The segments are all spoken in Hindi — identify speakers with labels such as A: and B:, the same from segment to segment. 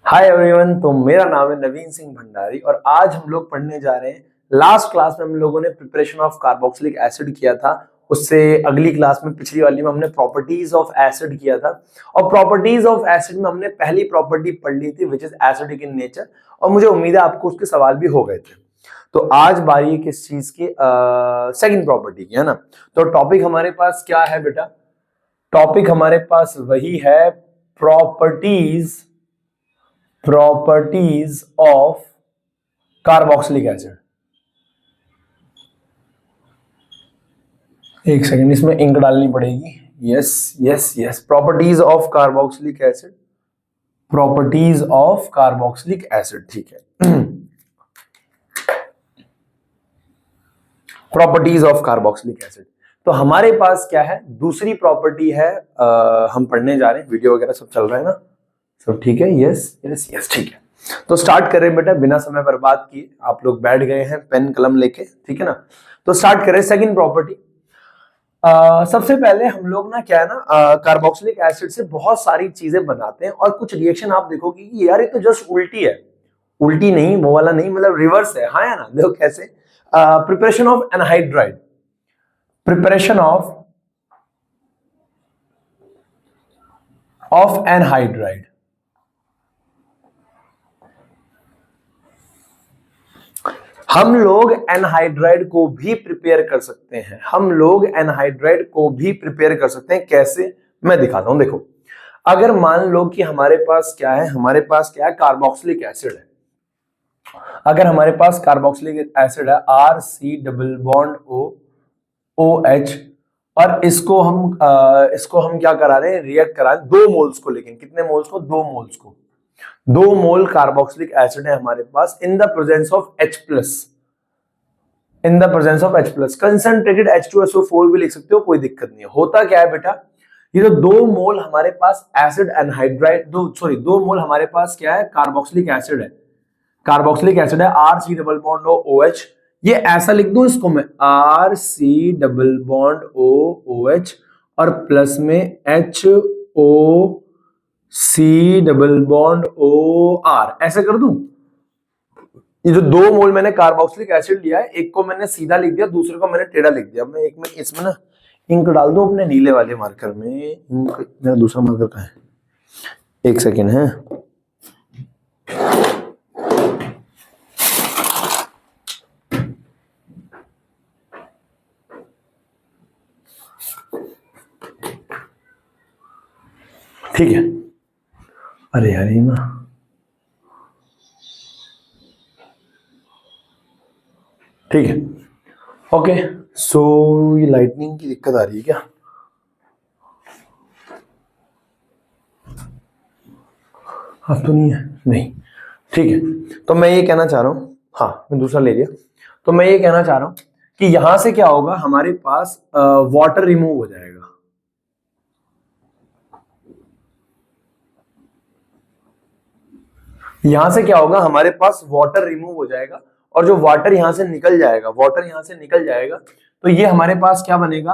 A: Hi everyone. तो मेरा नाम है नवीन सिंह भंडारी और आज हम लोग पढ़ने जा रहे हैं। लास्ट क्लास में हम लोगों ने प्रिपरेशन ऑफ कार्बोक्सिलिक एसिड किया था। उससे अगली क्लास में पिछली वाली में हमने प्रॉपर्टीज ऑफ एसिड किया था और प्रॉपर्टीज ऑफ एसिड में हमने पहली प्रॉपर्टी पढ़ ली थी which is acidic in nature और मुझे उम्मीद है आपको उसके सवाल भी हो गए थे। तो आज बारी है किस चीज की, सेकंड प्रॉपर्टी की, है ना। तो टॉपिक हमारे पास क्या है बेटा? टॉपिक हमारे पास वही है प्रॉपर्टीज ऑफ कार्बोक्सिलिक एसिड। एक सेकंड, इसमें इंक डालनी पड़ेगी। Yes yes yes, properties of carboxylic acid, properties of carboxylic acid, ठीक है। Properties of carboxylic acid. तो हमारे पास क्या है, दूसरी प्रॉपर्टी है। हम पढ़ने जा रहे हैं, वीडियो वगैरह सब चल रहा है ना, सब ठीक है? यस यस यस, ठीक है। तो स्टार्ट करें बेटा, बिना समय बर्बाद किए। आप लोग बैठ गए हैं पेन कलम लेके, ठीक है ना। तो स्टार्ट करें सेकंड प्रॉपर्टी। सबसे पहले हम लोग ना क्या है ना, कार्बोक्सिलिक एसिड से बहुत सारी चीजें बनाते हैं और कुछ रिएक्शन आप देखोगे कि यार ये तो जस्ट उल्टी है। उल्टी नहीं, वो वाला नहीं, मतलब रिवर्स है। हाँ या ना, देखो कैसे। Preparation of anhydride, preparation of anhydride. हम लोग एनहाइड्राइड को भी प्रिपेयर कर सकते हैं। हम लोग एनहाइड्राइड को भी प्रिपेयर कर सकते हैं। कैसे, मैं दिखाता हूं। देखो, अगर मान लो कि हमारे पास क्या है, हमारे पास क्या है, कार्बोक्सिलिक एसिड है। अगर हमारे पास कार्बोक्सिलिक एसिड है, R C double bond O O H, और इसको हम क्या करा रहे हैं, रिएक्ट करा रहे हैं 2 मोल्स को। लेकिन कितने मोल्स को? 2 मोल्स को। 2 मोल कार्बोक्सिलिक एसिड है हमारे पास in the presence of H plus, in the presence of H plus. Concentrated H2SO4 भी लिख सकते हो, कोई दिक्कत नहीं है। होता क्या है बेटा, ये जो 2 मोल हमारे पास एसिड एनहाइड्राइड, 2 मोल हमारे पास क्या है, कार्बोक्सिलिक एसिड है। कार्बोक्सिलिक एसिड है, R C double bond O O H. ये ऐसा लिख दूं इसको मैं, R C double bond O O H और प्लस में H O C double bond O R, ऐसे कर दूं। ये जो 2 मोल मैंने कार्बोक्सिलिक एसिड लिया है, एक को मैंने सीधा लिख दिया, दूसरे को मैंने टेढ़ा लिख दिया। मैं एक में इसमें ना इंक डाल दूं अपने नीले वाले मार्कर में। इंक मेरा दूसरा मार्कर कहाँ है? एक सेकेंड है। ठीक है। अरे यार ये ना, ठीक है, ओके। सो ये लाइटनिंग की दिक्कत आ रही है क्या? अब तो नहीं है, नहीं, ठीक है। तो मैं ये कहना चाह रहा हूं, हाँ मैं दूसरा ले लिया। तो मैं ये कहना चाह रहा हूं कि यहां से क्या होगा, हमारे पास वाटर रिमूव हो जाएगा। यहां से क्या होगा, हमारे पास वाटर रिमूव हो जाएगा और जो वाटर यहां से निकल जाएगा, वाटर यहां से निकल जाएगा, तो ये हमारे पास क्या बनेगा,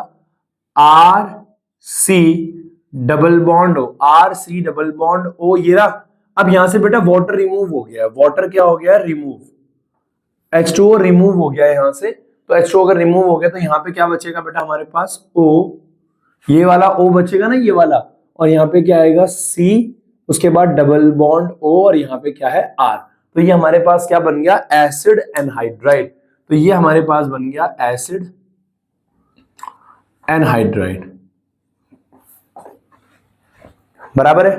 A: R C double bond O, R C double bond O, ये रहा। अब यहां से बेटा वाटर रिमूव हो गया, वाटर क्या हो गया, रिमूव। H2O रिमूव हो गया यहां से। तो H2O अगर रिमूव हो गया तो यहाँ पे क्या बचेगा बेटा हमारे पास, O, ये वाला O बचेगा ना, ये वाला, और यहाँ पे क्या आएगा, C, उसके बाद डबल बॉन्ड O, और यहाँ पे क्या है, R। तो ये हमारे पास क्या बन गया, एसिड एनहाइड्राइड। तो ये हमारे पास बन गया एसिड एनहाइड्राइड। बराबर है,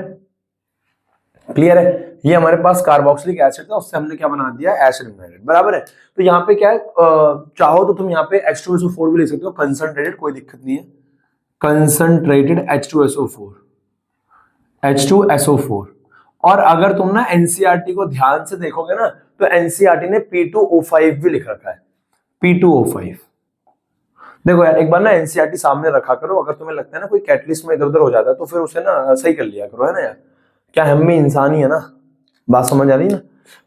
A: क्लियर है। ये हमारे पास कार्बोक्सिलिक एसिड था, उससे हमने क्या बना दिया, एसिड एनहाइड्राइड। बराबर है। तो यहाँ पे क्या है, चाहो तो तुम यहाँ पे H2SO4 भी ले सकते हो, कंसंट्रेटेड, कोई दिक्कत नहीं है। Concentrated H2SO4, H2SO4। और अगर तुम ना एनसीईआरटी को ध्यान से देखोगे ना, तो एनसीईआरटी ने P2O5 भी लिख रखा है, P2O5। देखो यार, एक बार ना एनसीईआरटी सामने रखा करो, अगर तुम्हें लगता है ना कोई कैटलिस्ट में इधर उधर हो जाता है तो फिर उसे ना सही कर लिया करो, है ना यार। क्या हम भी इंसान ही है ना, बात समझ आ रही है ना।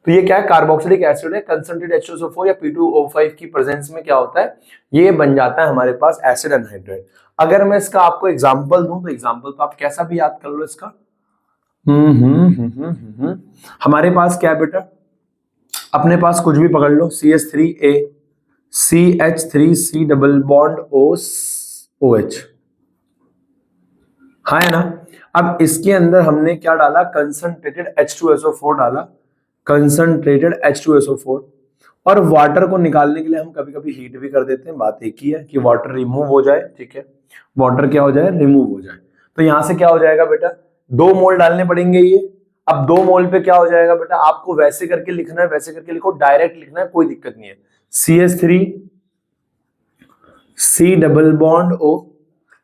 A: तो ये क्या है, कार्बोक्सिलिक एसिड है, कंसंट्रेटेड H2SO4 या P2O5 की प्रेजेंस में क्या होता है, ये बन जाता है हमारे पास एसिड एनहाइड्राइड। अगर मैं इसका आपको एग्जांपल दूं, तो एग्जांपल तो आप कैसा भी याद कर लो इसका, हमारे पास क्या है बेटा, अपने पास कुछ भी पकड़ लो, CH3A, CH3C double bond OH, हाँ है ना। अब इसके अंदर हमने क्या डाला, कंसंट्रेटेड H2SO4 डाला, कंसंट्रेटेड H2SO4, और वाटर को निकालने के लिए हम कभी कभी हीट भी कर देते हैं। बात एक ही है कि वाटर रिमूव हो जाए, ठीक है, वाटर क्या हो जाए, रिमूव हो जाए। तो यहां से क्या हो जाएगा बेटा, 2 मोल डालने पड़ेंगे ये। अब 2 मोल पे क्या हो जाएगा बेटा, आपको वैसे करके लिखना है, वैसे करके लिखो, डायरेक्ट लिखना है, कोई दिक्कत नहीं है। CH3C double bond O,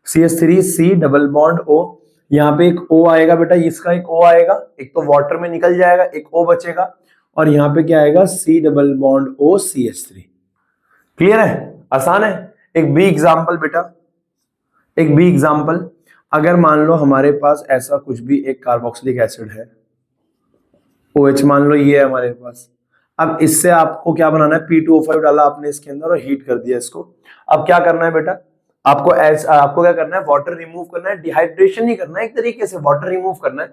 A: CH3C double bond O, यहाँ पे एक O आएगा बेटा, इसका एक O आएगा, एक तो वाटर में निकल जाएगा, एक O बचेगा, और यहाँ पे क्या आएगा, C double bond O CH3। Clear है, आसान है। एक बी एग्जांपल बेटा, एक बी एग्जांपल, अगर मान लो हमारे पास ऐसा कुछ भी एक कार्बोक्सिलिक एसिड है, OH मान लो ये है हमारे पास। अब इससे आपको क्या बनाना है, P2O5 डाला आपने इसके अंदर और हीट कर दिया इसको। अब क्या करना है बेटा, आपको क्या करना है, वाटर रिमूव करना है, डिहाइड्रेशन नहीं करना है, एक तरीके से वाटर रिमूव करना है।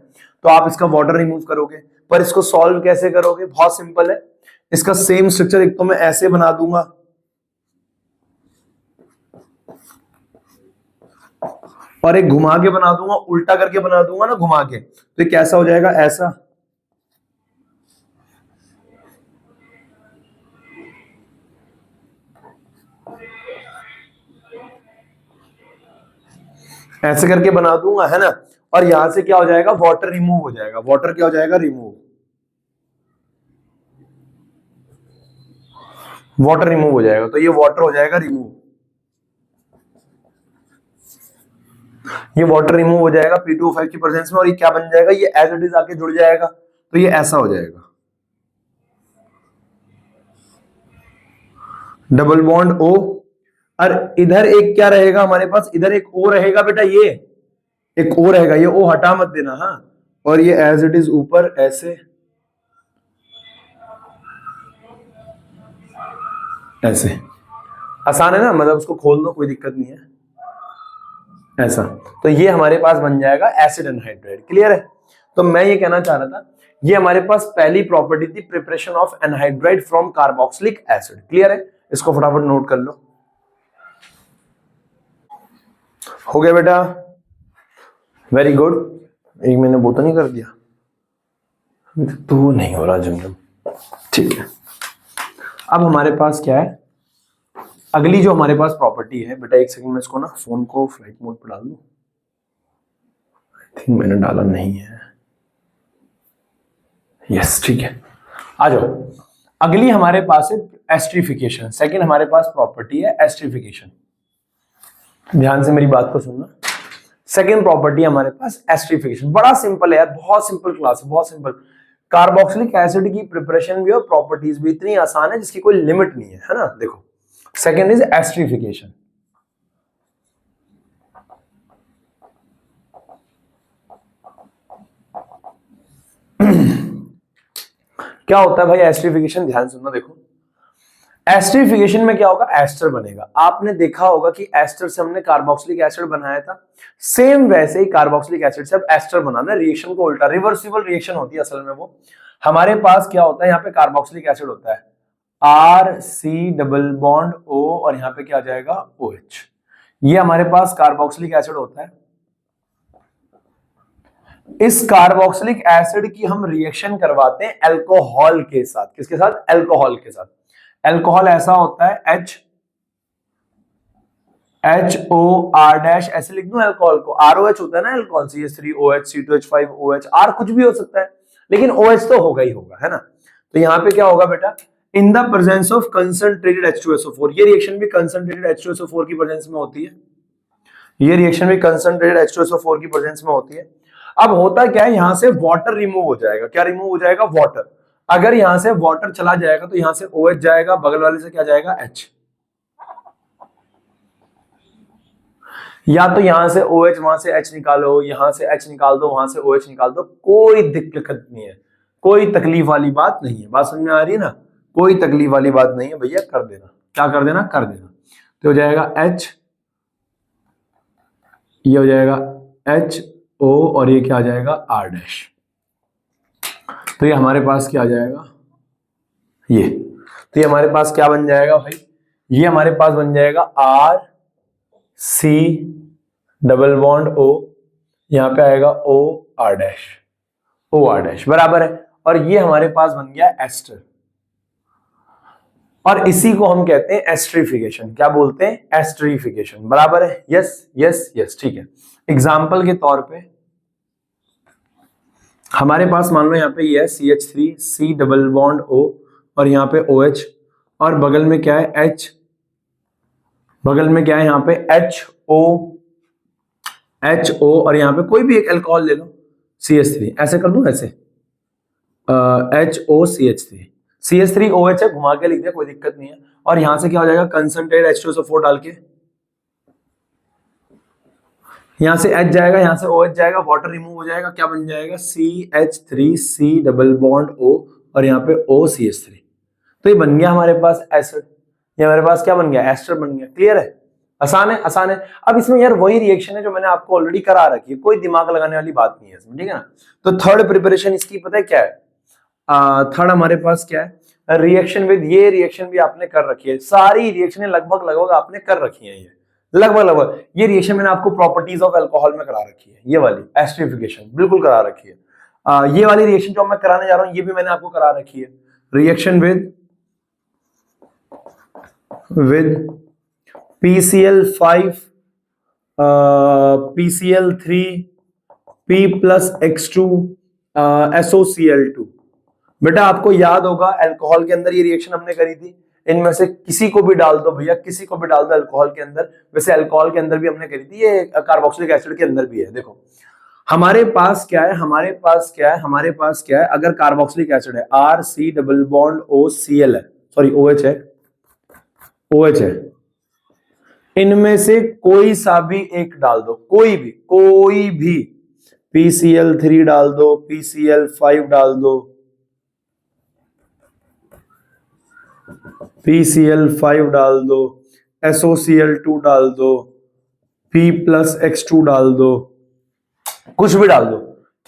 A: तो आप इसका वाटर रिमूव करोगे, पर इसको सॉल्व कैसे करोगे, बहुत सिंपल है। इसका सेम स्ट्रक्चर एक तो मैं ऐसे बना दूंगा, और एक घुमा के बना दूंगा, उल्टा करके बना दूंगा ना घुमा के, तो ये कैसा हो जाएगा, ऐसा। ऐसे करके बना दूंगा, है ना। और यहां से क्या हो जाएगा, वाटर रिमूव हो जाएगा, वाटर क्या हो जाएगा, रिमूव, वाटर रिमूव हो जाएगा। तो ये वाटर हो जाएगा रिमूव, ये वाटर रिमूव हो जाएगा P2O5 की प्रेजेंस में, और ये क्या बन जाएगा, ये एज इट इज आके जुड़ जाएगा। तो ये ऐसा हो जाएगा, डबल बॉन्ड O, और इधर एक क्या रहेगा हमारे पास, इधर एक O रहेगा बेटा, ये एक O रहेगा, ये O हटा मत देना, हाँ। और ये एज इट इज ऊपर ऐसे, ऐसे, आसान है ना, मतलब उसको खोल दो, कोई दिक्कत नहीं है, ऐसा। तो ये हमारे पास बन जाएगा एसिड एनहाइड्राइड। क्लियर है। तो मैं ये कहना चाह रहा था, ये हमारे पास पहली प्रॉपर्टी थी, preparation of anhydride from carboxylic acid. Clear है, इसको फटाफट नोट कर लो। हो गया बेटा, वेरी गुड। एक मैंने वो तो नहीं कर दिया, तो नहीं हो रहा जमजम, ठीक है। अब हमारे पास क्या है, अगली जो हमारे पास प्रॉपर्टी है बेटा, एक सेकंड में इसको ना फोन को फ्लाइट मोड पर डाल दूं, आई थिंक मैंने डाला नहीं है, यस ठीक है। आ जाओ, अगली हमारे पास है एस्ट्रिफिकेशन। सेकंड हमारे पास प्रॉपर्टी है एस्ट्रिफिकेशन, ध्यान से मेरी बात को सुनना। सेकंड प्रॉपर्टी हमारे पास एस्ट्रिफिकेशन, बड़ा सिंपल है यार, बहुत सिंपल क्लास है, बहुत सिंपल। कार्बोक्सिलिक एसिड की प्रिपरेशन भी और प्रॉपर्टीज भी इतनी आसान है जिसकी कोई लिमिट नहीं है ना। देखो, सेकंड इज एस्ट्रिफिकेशन। क्या होता है भाई एस्ट्रिफिकेशन, ध्यान सुनना। देखो, एस्ट्रिफिकेशन में क्या होगा, एस्टर बनेगा। आपने देखा होगा कि एस्टर से हमने कार्बोक्सिलिक एसिड बनाया था, सेम वैसे ही कार्बोक्सिलिक एसिड से अब एस्टर बनाना, रिएक्शन को उल्टा, रिवर्सिबल रिएक्शन होती है असल में वो। हमारे पास क्या होता है, यहाँ पे कार्बोक्सिलिक एसिड होता है RC डबल बॉन्ड O, और यहाँ पे क्या आ जाएगा OH। ये हमारे पास कार्बोक्सिलिक एसिड होता है। इस कार्बोक्सिलिक एसिड की हम रिएक्शन करवाते हैं अल्कोहल के साथ। किसके साथ, अल्कोहल के साथ। अल्कोहल ऐसा होता है HOR' ऐसे लिख दूं अल्कोहल को, ROH होता है ना अल्कोहल, CH3OH, C2H5OH, R कुछ भी हो सकता है, लेकिन OH तो होगा ही होगा, है ना। तो यहाँ पे क्या होगा बेटा, इन the presence of concentrated H2SO4, ये रिएक्शन भी कंसंट्रेटेड H2SO4 की प्रेजेंस में होती है, ये रिएक्शन भी कंसंट्रेटेड H2SO4 की प्रेजेंस में होती है। अब होता क्या है, यहां से वाटर रिमूव हो जाएगा। क्या रिमूव हो जाएगा, वाटर। अगर यहां से वाटर चला जाएगा तो यहां से OH जाएगा, बगल वाले से क्या जाएगा, H। या तो यहां से OH, वहां से H निकालो, यहां से H निकाल दो, वहां से OH निकाल दो, कोई दिक्कत नहीं है, कोई तकलीफ वाली बात नहीं है। बात समझ में आ रही है ना, कोई तकलीफ वाली बात नहीं है भैया, कर देना, क्या कर देना, कर देना। तो हो जाएगा H, ये हो जाएगा O और ये क्या आ जाएगा R डैश। तो ये हमारे पास क्या आ जाएगा, ये तो ये हमारे पास क्या बन जाएगा भाई, ये हमारे पास बन जाएगा R C double bond O, यहां पे आएगा O R dash, O R dash बराबर है। और ये हमारे पास बन गया एस्टर, और इसी को हम कहते हैं एस्ट्रिफिकेशन। क्या बोलते हैं, एस्ट्रिफिकेशन बराबर है। यस यस यस ठीक है। एग्जाम्पल के तौर पे हमारे पास मान लो यहाँ पे ये है CH3 C double bond O और यहाँ पे OH, और बगल में क्या है H, बगल में क्या है यहाँ पे HO और यहाँ पे कोई भी एक अल्कोहल ले लो CH3, ऐसे कर दूं, ऐसे HOCH3 CH3OH है, घुमा के लिख दिया, कोई दिक्कत नहीं है। और यहां से क्या हो जाएगा, कंसंट्रेट H2SO4 डाल के यहां से H जाएगा, यहां से OH जाएगा, वाटर रिमूव हो जाएगा, क्या बन जाएगा CH3C डबल बॉन्ड O और यहाँ पे OCH3। तो ये बन गया हमारे पास एसिड, ये हमारे पास क्या बन गया, एस्टर बन गया। क्लियर है, आसान है, आसान है। अब इसमें यार वही रिएक्शन है जो मैंने आपको ऑलरेडी करा रखी है, कोई दिमाग लगाने वाली बात नहीं है इसमें, ठीक है ना। तो थर्ड प्रिपरेशन इसकी पता है क्या है, थर्ड हमारे पास क्या है, रिएक्शन विद, ये रिएक्शन भी आपने कर रखी है, सारी रिएक्शनें लगभग लगभग आपने कर रखी है, ये लगभग लगभग ये रिएक्शन मैंने आपको प्रॉपर्टीज ऑफ अल्कोहल में करा रखी है, ये वाली एस्ट्रिफिकेशन बिल्कुल करा रखी है। ये वाली रिएक्शन जो मैं कराने जा रहा हूं ये भी मैंने आपको करा रखी है, reaction with PCl5 PCl3 P plus X2 SOCl2। बेटा आपको याद होगा अल्कोहल के अंदर ये रिएक्शन हमने करी थी, इनमें से किसी को भी डाल दो भैया, किसी को भी डाल दो अल्कोहल के अंदर। वैसे अल्कोहल के अंदर भी हमने करी थी, ये कार्बोक्सिलिक एसिड के अंदर भी है। देखो हमारे पास क्या है, हमारे पास क्या है, हमारे पास क्या है, अगर कार्बोक्सिलिक एसिड है RC डबल बॉन्ड OCl है, सॉरी OH है, OH है, इनमें से कोई सा भी एक डाल दो, कोई भी PCl3 डाल दो, PCl5 डाल दो, PCl5 डाल दो, SOCl2 डाल दो, P plus X2 डाल दो, कुछ भी डाल दो,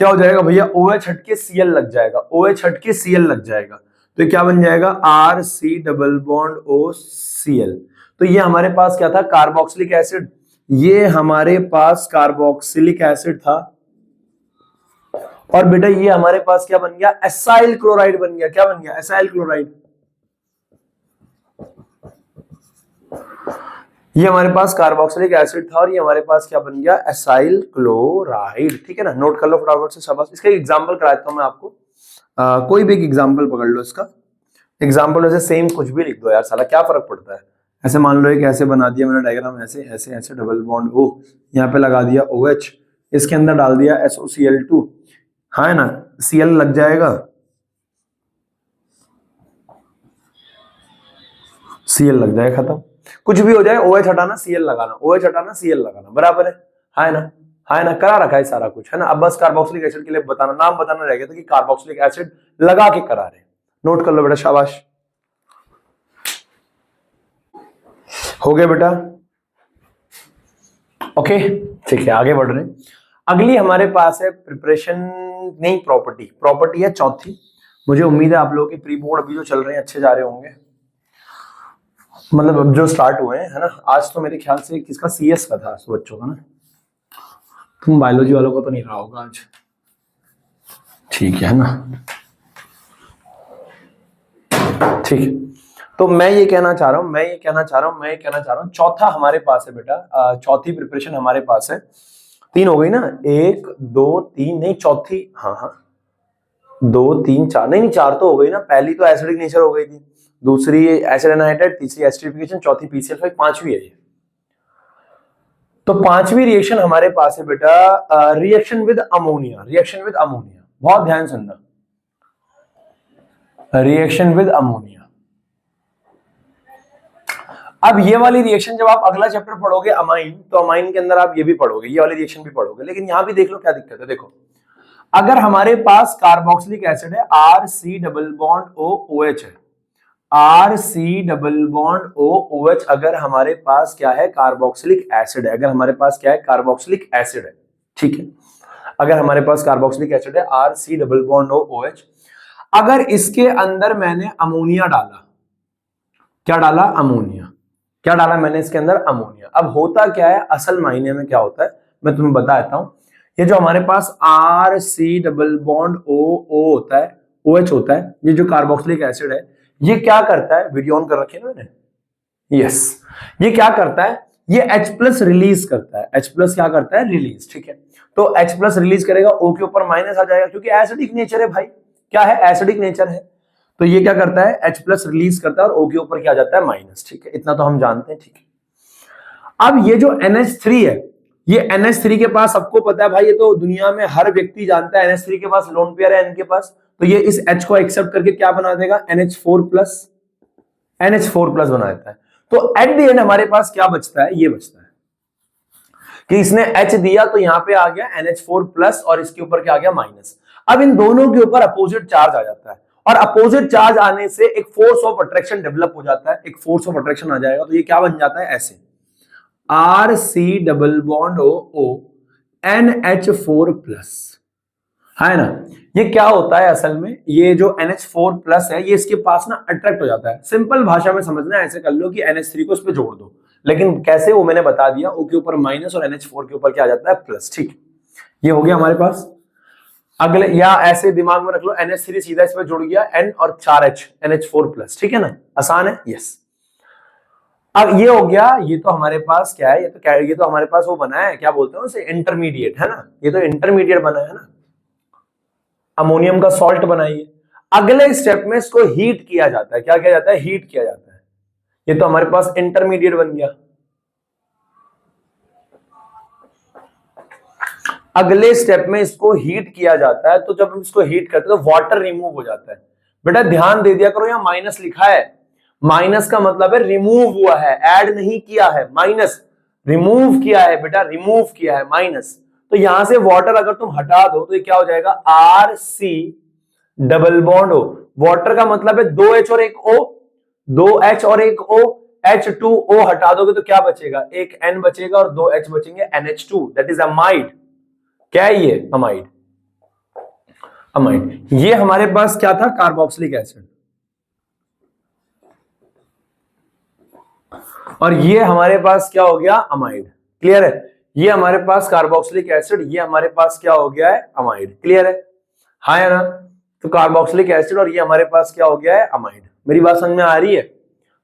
A: क्या हो जाएगा भैया, OH हटके Cl लग जाएगा, OH हटके Cl लग जाएगा, तो क्या बन जाएगा RC डबल बॉन्ड OCl। तो ये हमारे पास क्या था, कार्बोक्सिलिक एसिड, ये हमारे पास कार्बोक्सिलिक एसिड था, और बेटा ये हमारे पास क्या बन गया, एसाइल क्लोराइड बन गया। क्या बन गया, एसाइल क्लोराइड। ये हमारे पास कार्बोक्सिलिक एसिड था और ये हमारे पास क्या बन गया, एसाइल क्लोराइड। ठीक है ना, नोट कर लो फटाफट से शाबाश। इसका एग्जांपल कराता हूं मैं आपको, कोई भी एक एग्जांपल पकड़ लो इसका। एग्जांपल वैसे सेम कुछ भी लिख दो यार, साला क्या फर्क पड़ता है। ऐसे मान लो एक ऐसे बना दिया मैंने डायग्राम, ऐसे ऐसे ऐसे डबल बॉन्ड O, यहाँ पे लगा दिया OH, इसके अंदर डाल दिया SOCl2, हाँ है ना, Cl लग जाएगा, Cl लग जाएगा, खत्म। कुछ भी हो जाए, OH हटाना Cl लगाना, OH हटाना Cl लगाना, बराबर है ना, है ना, करा रखा है सारा कुछ, है ना। अब बस कार्बोक्सिलिक एसिड के लिए बताना, नाम बताना रह गया था कि कार्बोक्सिलिक एसिड लगा के करा रहे। नोट कर लो बेटा, शाबाश, हो गया बेटा, ओके ठीक है, आगे बढ़ रहे हैं। अगली हमारे पास है प्रिपरेशन, नहीं प्रॉपर्टी है चौथी। मुझे उम्मीद है आप लोगों के प्री बोर्ड अभी जो चल रहे हैं अच्छे जा रहे होंगे, मतलब अब जो स्टार्ट हुए हैं, है ना। आज तो मेरे ख्याल से किसका CS का था बच्चों का ना, तुम बायोलॉजी वालों को तो नहीं रहा होगा आज, ठीक है ना, ठीक। तो मैं ये कहना चाह रहा हूं, चौथा हमारे पास है बेटा, चौथी प्रिपरेशन हमारे पास है। तीन हो गई ना, 1 2 3, नहीं चौथी, हाँ 2 3 4, नहीं 4 तो हो गई ना। पहली तो एसिडिक नेचर हो गई थी, दूसरी एसिड एनहाइड्राइड, तीसरी एस्ट्रिफिकेशन, चौथी PCl5, पांचवी है ये। तो पांचवी रिएक्शन हमारे पास है बेटा, रिएक्शन विद अमोनिया। बहुत ध्यान सुनना, रिएक्शन विद अमोनिया। अब ये वाली रिएक्शन जब आप अगला चैप्टर पढ़ोगे अमाइन, तो अमाइन के अंदर आप ये भी पढ़ोगे, ये वाली रिएक्शन भी पढ़ोगे। लेकिन यहां भी देख लो क्या दिक्कत है। देखो अगर हमारे पास कार्बोक्सिलिक एसिड है, RC डबल बॉन्ड OH है, RC डबल बॉन्ड OH, अगर हमारे पास क्या है, कार्बोक्सिलिक एसिड है, अगर हमारे पास क्या है, कार्बोक्सिलिक एसिड है, ठीक है। अगर हमारे पास कार्बोक्सिलिक एसिड है RC डबल बॉन्ड OH, अगर इसके अंदर मैंने अमोनिया डाला, क्या डाला? अमोनिया। क्या डाला मैंने इसके अंदर? अमोनिया। अब होता क्या है, असल मायने में क्या होता है मैं तुम्हें बता देता हूं। ये जो हमारे पास RC डबल बॉन्ड O होता है, OH होता है, ये जो कार्बोक्सिलिक एसिड है, ये क्या करता है? वीडियो ऑन कर रखी है ना मैंने, यस। ये क्या करता है? ये H+ रिलीज करता है। H+ क्या करता है? रिलीज, ठीक है। तो H+ रिलीज करेगा, O के ऊपर माइनस आ जाएगा, क्योंकि एसिडिक नेचर है भाई। क्या है? एसिडिक नेचर है। तो ये क्या करता है? H+ रिलीज करता है और O के ऊपर क्या आ जाता है? माइनस, ठीक है। इतना तो हम जानते हैं, ठीक है। अब ये जो NH3 है, ये NH3 के पास सबको पता है भाई, ये तो दुनिया में हर व्यक्ति जानता है, NH3 के पास लोन पेयर है N के पास, तो ये इस H को एक्सेप्ट करके क्या बना देगा? NH4+ बना देता है। तो एट द एंड हमारे पास क्या बचता है? ये बचता है कि इसने H दिया तो यहां पे आ गया NH4+ और इसके ऊपर क्या आ गया? माइनस। अब इन दोनों के ऊपर अपोजिट चार्ज आ जाता है, और अपोजिट चार्ज आने से एक फोर्स ऑफ अट्रैक्शन डेवलप हो जाता है, एक फोर्स ऑफ अट्रैक्शन आ जाएगा। तो ये क्या बन जाता है? ऐसे RC double bond O NH4+, है ना। ये क्या होता है असल में? ये जो NH4+ है, ये इसके पास ना अट्रैक्ट हो जाता है। सिंपल भाषा में समझना, ऐसे कर लो कि NH3 को इस पे जोड़ दो, लेकिन कैसे वो मैंने बता दिया। O के ऊपर माइनस और NH4 के ऊपर क्या आ जाता है? प्लस, ठीक। ये हो गया हमारे पास। अगले, या ऐसे दिमाग में रख लो, NH3 सीधा इस पे जुड़ गया, N और 4H NH4+, ठीक है ना, आसान है, यस। अब ये हो गया, ये तो हमारे पास क्या है? ये तो हमारे पास वो बना है, क्या बोलते हैं उसे? इंटरमीडिएट, है ना। ये तो इंटरमीडिएट बना है ना, अमोनियम का सॉल्ट बनाइए। अगले स्टेप में इसको हीट किया जाता है। क्या किया जाता है? हीट किया जाता है। ये तो हमारे पास इंटरमीडिएट बन गया। अगले स्टेप में इसको हीट किया जाता है, तो जब इसको हीट करते हैं तो वाटर रिमूव हो जाता है। बेटा ध्यान दे दिया करो, यहां माइनस लिखा है, माइनस का मतलब है रिमूव हुआ है, ऐड नहीं किया है। माइनस रिमूव किया है बेटा, रिमूव किया है, माइनस। तो यहां से वाटर अगर तुम हटा दो तो ये क्या हो जाएगा? RC double bond O। Water का मतलब है 2H और एक O, 2H और एक O, H2O हटा दोगे तो क्या बचेगा? एक N बचेगा और 2H बचेंगे, NH2, दैट इज अमाइड। क्या है ये? अमाइड। अमाइड। ये हमारे पास क्या था? Carboxylic acid. और ये हमारे पास क्या हो गया? अमाइड। क्लियर है? ये हमारे पास कार्बोक्सिलिक एसिड, ये हमारे पास क्या हो गया है? अमाइड। क्लियर है? हाँ या ना? तो कार्बोक्सिलिक एसिड और ये हमारे पास क्या हो गया है? अमाइड। मेरी बात समझ में आ रही है?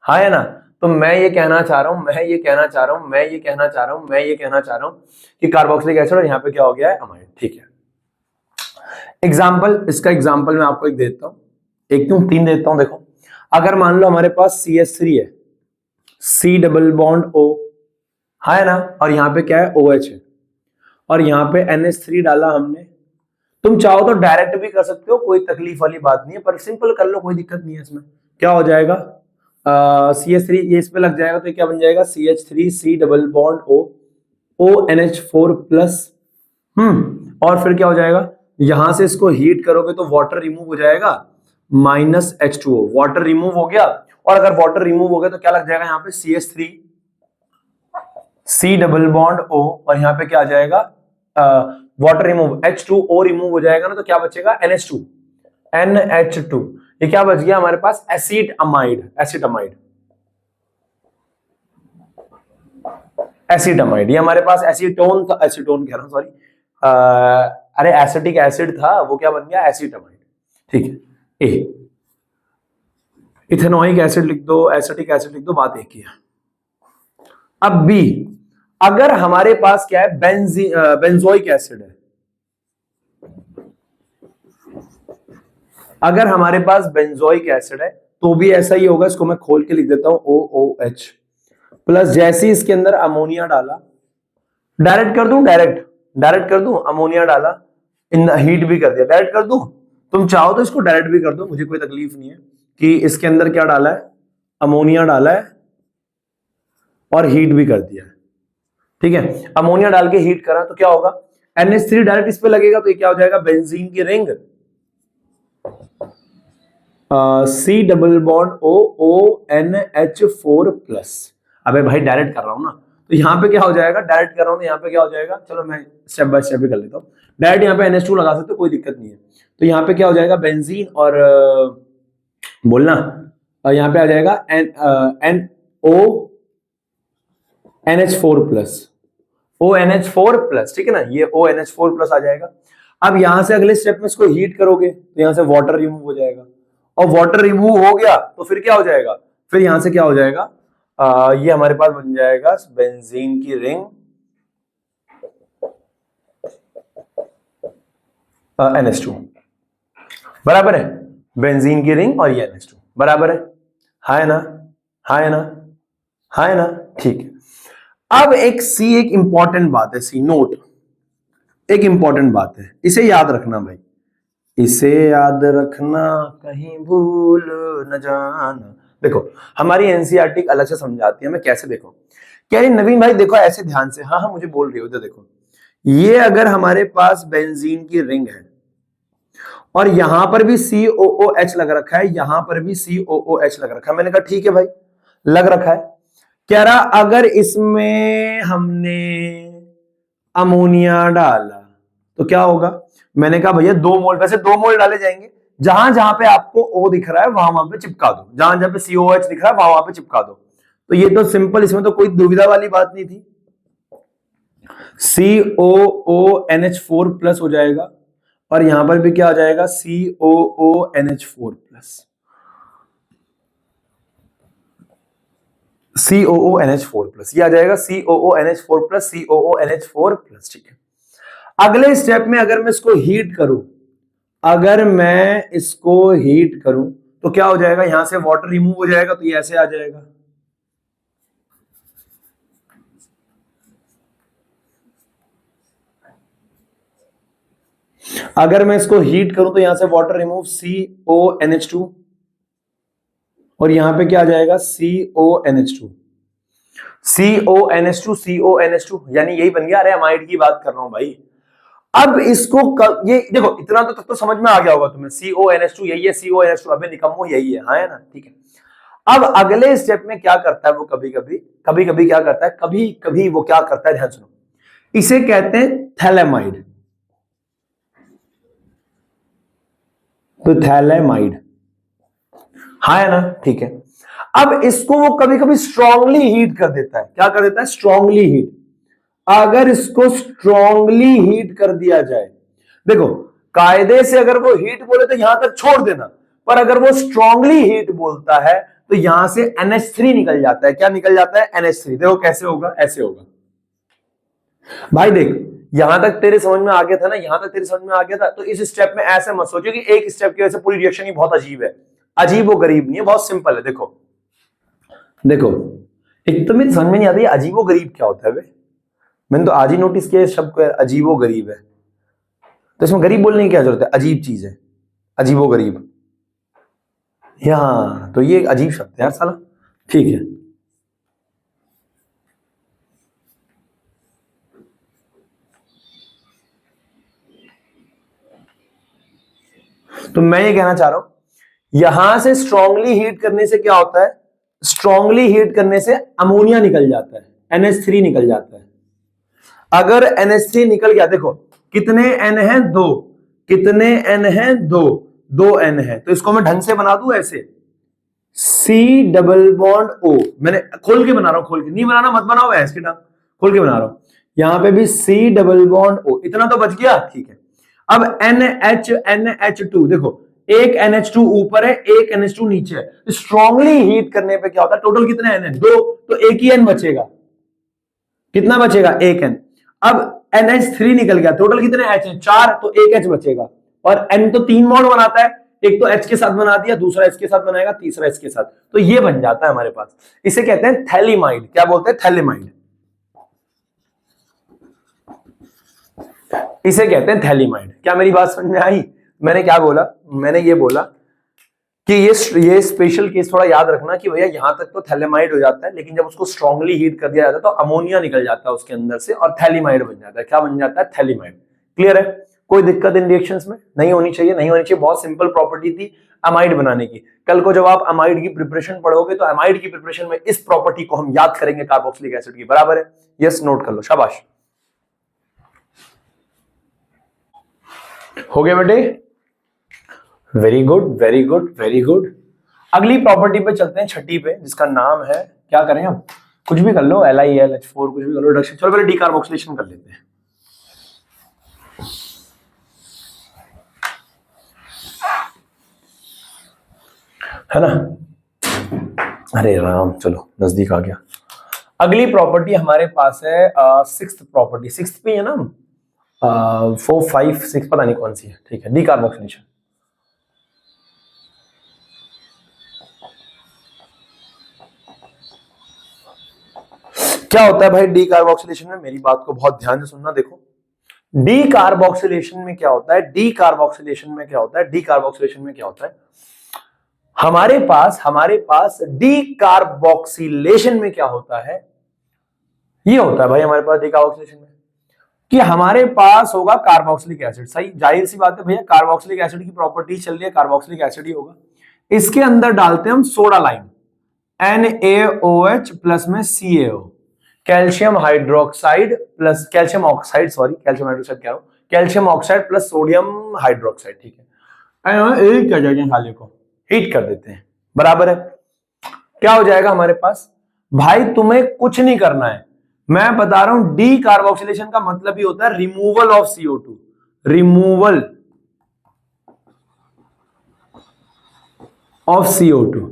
A: हाँ या ना? तो मैं ये कहना चाह रहा हूं, मैं ये कहना चाह रहा हूं, मैं ये कहना चाह रहा हूं, मैं ये कहना चाह रहा हूं कि कार्बोक्सिलिक एसिड और यहां पे क्या हो गया है? अमाइड, ठीक है। एग्जाम्पल, इसका एग्जाम्पल मैं आपको एक देता हूं, एक क्यों 3 देता हूं। देखो, अगर मान लो हमारे पास CH3 है, C डबल बॉन्ड O, है ना, और यहां पे क्या है? OH है, और यहां पे NH3 डाला हमने। तुम चाहो तो डायरेक्ट भी कर सकते हो, कोई तकलीफ वाली बात नहीं है, पर सिंपल कर लो, कोई दिक्कत नहीं है इसमें। क्या हो जाएगा? CH3 ये इस पे लग जाएगा, तो ये क्या बन जाएगा? CH3 C double bond O ONH4+। और फिर क्या हो जाएगा? यहां से इसको हीट करोगे तो वाटर रिमूव हो जाएगा, -H2O। वाटर रिमूव हो गया, और अगर वाटर रिमूव हो गया तो क्या लग जाएगा? यहाँ पे CH3 C double bond O, और यहाँ पे क्या आ जाएगा? वाटर रिमूव, H2O रिमूव हो जाएगा ना, तो क्या बचेगा? NH2। ये क्या बच गया हमारे पास? Acid amide. Acid amide, acid amide. ये हमारे पास एसीटोन था, एसीटोन कह रहा हूं, सॉरी, अरे एसिटिक एसिड था, वो क्या बन गया? एसिड अमाइड, ठीक है। ए, इथेनोइक एसिड लिख दो, एसिटिक एसिड लिख दो, बात एक ही है। अब बी, अगर हमारे पास क्या है? बेंजोइक एसिड है। अगर हमारे पास बेंजोइक एसिड है तो भी ऐसा ही होगा। इसको मैं खोल के लिख देता हूं, OOH प्लस। जैसे ही इसके अंदर अमोनिया डाला, डायरेक्ट कर दूं, डायरेक्ट कर दूं, अमोनिया डाला, इन हीट भी कर दिया, डायरेक्ट कर दूं। तुम चाहो तो इसको डायरेक्ट भी कर दो, मुझे कोई तकलीफ नहीं है कि इसके अंदर क्या डाला है? अमोनिया डाला है और हीट भी कर दिया है, ठीक है। अमोनिया डाल के हीट करा तो क्या होगा? NH3 डायरेक्ट इस पे लगेगा, तो ये क्या हो जाएगा? बेंजीन की ring, C double bond O ONH4+। अबे भाई डायरेक्ट कर रहा हूं ना, तो यहाँ पे क्या हो जाएगा, डायरेक्ट कर रहा हूँ तो यहाँ पे क्या हो जाएगा, चलो मैं स्टेप बाय स्टेप भी कर लेता हूँ। डायरेक्ट यहाँ पे NH2 लगा सकते हो, कोई दिक्कत नहीं है। तो यहाँ पे क्या हो जाएगा, बेंजीन और बोलना, यहाँ पे आ जाएगा NO NH4 plus, ONH4 plus, ठीक है ना, ये ONH4 प्लस आ जाएगा। अब यहां से अगले स्टेप में इसको हीट करोगे तो यहां से वाटर रिमूव हो जाएगा, और वाटर रिमूव हो गया तो फिर क्या हो जाएगा, फिर यहां से क्या हो जाएगा, ये हमारे पास बन जाएगा बेंजीन की रिंग NH2, बराबर है, बेंजीन की रिंग और ये NH2 बराबर है ना, है ना, है ना, ठीक है। अब एक इंपॉर्टेंट बात है, सी नोट, एक इंपॉर्टेंट बात है, इसे याद रखना भाई, इसे याद रखना, कहीं भूल न जाना। देखो हमारी एनसीईआरटी अलग से समझाती है, मैं कैसे, देखो क्या नवीन भाई, देखो ऐसे ध्यान से, हाँ हाँ मुझे बोल रही हो, देखो ये अगर हमारे पास बेंजीन की रिंग है और यहां पर भी COOH लग रखा है, यहां पर भी COOH लग रखा है, मैंने कहा ठीक है भाई लग रखा है, कह रहा अगर इसमें हमने अमोनिया डाला तो क्या होगा, मैंने कहा भैया 2 मोल, वैसे 2 मोल डाले जाएंगे, जहां जहां पे आपको O दिख रहा है वहां पे चिपका दो, जहां जहां पे COH दिख रहा है वहां पे चिपका दो। तो ये तो सिंपल, इसमें तो कोई दुविधा वाली बात नहीं थी, COONH4 प्लस हो जाएगा, और यहां पर भी क्या आ जाएगा, COONH4 प्लस, COONH4 प्लस, ये आ जाएगा COONH4 प्लस, COONH4 प्लस, ठीक है। अगले स्टेप में अगर मैं इसको हीट करूं, अगर मैं इसको हीट करूं तो क्या हो जाएगा, यहां से वाटर रिमूव हो जाएगा, तो ये ऐसे आ जाएगा, अगर मैं इसको हीट करूं तो यहां से वाटर रिमूव CONH2, और यहां पे क्या आ जाएगा, CONH2, CONH2, CONH2, यानी यही बन गया, अरे अमाइड की बात कर रहा हूं भाई। अब इसको ये देखो, इतना तो तक तो समझ में आ गया होगा तुम्हें, CONH2 यही है, CONH2, अबे निकम्मो यही है, हाँ है ना, ठीक है। अब अगले स्टेप में क्या करता है वो, कभी कभी क्या करता है, कभी कभी वो क्या करता है, ध्यान सुनो, इसे कहते हैं थैलेमाइड, तो थैलेमाइड, हाँ है ना, ठीक है। अब इसको वो कभी कभी स्ट्रांगली हीट कर देता है, क्या कर देता है, स्ट्रांगली हीट, अगर इसको स्ट्रांगली हीट कर दिया जाए, देखो कायदे से अगर वो हीट बोले तो यहां तक छोड़ देना, पर अगर वो स्ट्रांगली हीट बोलता है तो यहां से NH3 निकल जाता है, क्या निकल जाता है, NH3, देखो कैसे होगा, ऐसे होगा भाई, देख यहां तक तेरे समझ में आ गया था ना, यहां तक तेरे समझ में आ गया था, तो इस स्टेप में ऐसे मत सोचो कि एक स्टेप की वजह से पूरी रिएक्शन ही बहुत अजीब है, अजीब वो गरीब नहीं है, बहुत सिंपल है। देखो देखो, एक तो मेरी समझ में नहीं आती अजीबो गरीब क्या होता है बे? मैंने तो आज ही नोटिस किया इस शब्द को, अजीबो गरीब है, तो इसमें गरीब बोलने की क्या जरूरत है, अजीब चीज है, अजीबो गरीब, यहाँ तो ये अजीब शब्द है यार साला, ठीक है। तो मैं ये कहना चाह रहा हूं, यहां से स्ट्रांगली हीट करने से क्या होता है, स्ट्रांगली हीट करने से अमोनिया निकल जाता है, NH3 निकल जाता है। अगर NH3 निकल गया, देखो कितने N है, 2, कितने N है, 2 N है, तो इसको मैं ढंग से बना दूं ऐसे, C डबल बॉन्ड O, मैंने खोल के बना रहा हूं, खोल के नहीं बनाना, मत बनाओ ऐसे, खोल के बना रहा हूं, यहां पे भी C डबल बॉन्ड O, इतना तो बच गया, ठीक है। अब NH2, देखो एक NH2 ऊपर है, एक NH2 नीचे है, स्ट्रांगली हीट करने पे क्या होता है, टोटल कितने N है, 2, तो एक ही N बचेगा, कितना बचेगा, एक N। अब NH3 निकल गया, टोटल कितने H हैं, 4, तो एक H बचेगा, और N तो 3 बॉन्ड बनाता है, एक तो H के साथ बना दिया, दूसरा H के साथ बनाएगा, तीसरा H के साथ, तो ये बन जाता है हमारे पास, इसे कहते हैं थैलीमाइड, क्या बोलते हैं, थैलीमाइड, इसे कहते हैं थैलीमाइड। क्या मेरी बात समझ में आई, मैंने क्या बोला, मैंने ये बोला कि ये स्पेशल केस थोड़ा याद रखना कि भैया यहां तक तो थैलेमाइड हो जाता है, लेकिन जब उसको स्ट्रांगली हीट कर दिया जाता है तो अमोनिया निकल जाता है उसके अंदर से और थैलीमाइड बन जाता है, क्या बन जाता है, थैलीमाइड। क्लियर है, कोई दिक्कत इन रिएक्शंस में नहीं होनी चाहिए, नहीं होनी चाहिए। बहुत सिंपल प्रॉपर्टी थी अमाइड बनाने की। कल को जब आप अमाइड की प्रिपरेशन पढ़ोगे तो अमाइड की प्रिपरेशन में इस प्रॉपर्टी को हम याद करेंगे कार्बोक्सिलिक एसिड की, बराबर है? यस, नोट कर लो, शाबाश। हो गया बेटे, very good very good very good. अगली प्रॉपर्टी पे चलते हैं, छठी पे, जिसका नाम है, क्या करें हम, कुछ भी कर लो, LiAlH4 कुछ भी कर लो, रिडक्शन। चलो पहले डीकार्बोक्सिलेशन कर लेते हैं। है ना? अरे राम, चलो नजदीक आ गया। अगली प्रॉपर्टी हमारे पास है सिक्स्थ प्रॉपर्टी, सिक्स्थ पे है ना, 4 5 6 पता नहीं कौन सी है, ठीक है, डीकार्बोक्सिलेशन। क्या होता है भाई डीकार्बोक्सिलेशन में? मेरी बात को बहुत ध्यान से सुनना। देखो डीकार्बोक्सिलेशन में क्या होता है, डीकार्बोक्सिलेशन में क्या होता है, डीकार्बोक्सिलेशन में क्या होता है, हमारे पास डीकार्बोक्सिलेशन में क्या होता है, ये होता है भाई हमारे पास डीकार्बोक्सिलेशन में कि हमारे पास होगा कार्बोक्सिलिक एसिड। सही, जाहिर सी बात है भैया, कार्बोक्सिलिक एसिड की प्रॉपर्टी चल रही है, कार्बोक्सिलिक एसिड ही होगा। इसके अंदर डालते हैं हम सोडा लाइम, NaOH प्लस में CaO, calcium hydroxide plus calcium oxide, sorry calcium hydroxide कह रहा हूं, calcium oxide plus sodium hydroxide, ठीक है, एक क्या जाएगा, खाले को हीट कर देते हैं, बराबर है? क्या हो जाएगा हमारे पास? भाई तुम्हें कुछ नहीं करना है, मैं बता रहा हूं, डीकार्बोक्सिलेशन का मतलब ही होता है removal of CO2, removal of CO2,